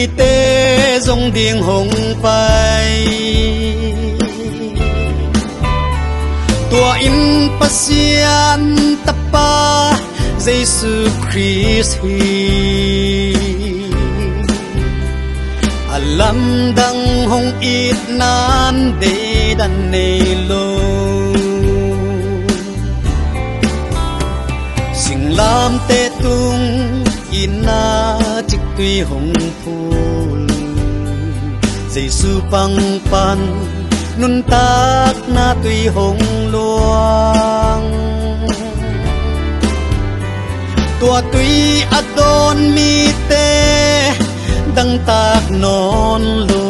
tế dòng điên hồng bay tua in pasian tapa Jesus Christ hi alam dang hong it nan de dan ne lo sing lam te tung ina tik tui hong phul Jesus pang pan nun tak na tui hong luang tua tui adon mi te dang tak non lu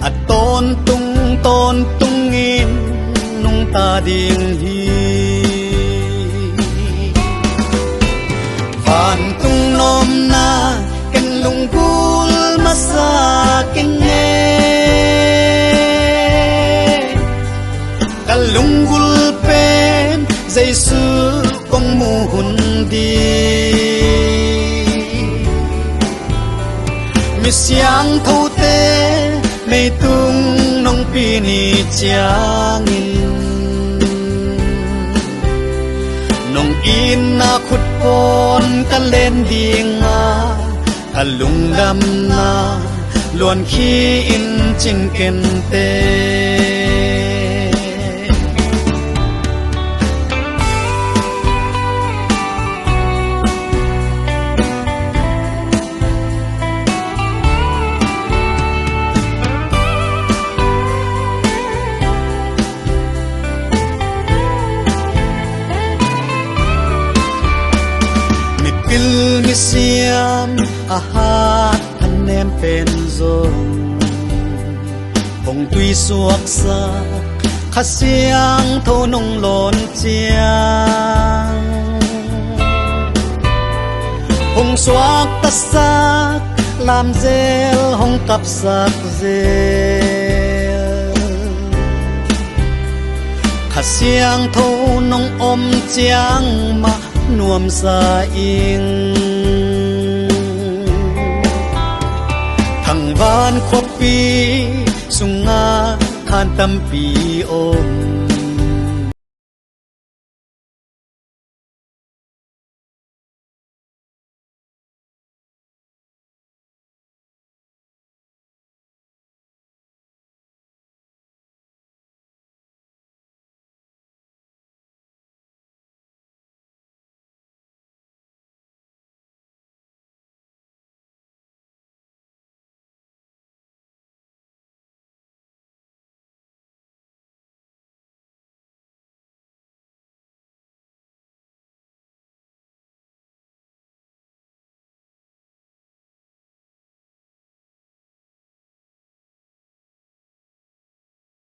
aton tung in nung ta ding hi van tung nom na ken lung gul masa ken ne kalung gul pen Jesus kong muhun di mi siang thâu te mei tung nong pi ni chiang in nong in na khut pon ka len ding a kalung lam na luan khi in chin ken te mi siam a hat an nem pen zong hong tui suak sa kha siang tho nong lon chiang hong suak ta sak lam zel hong kap sak zel kha siang tho nong om chiang ma nuam sa ing thằng van khopi sunga khan tâm pi om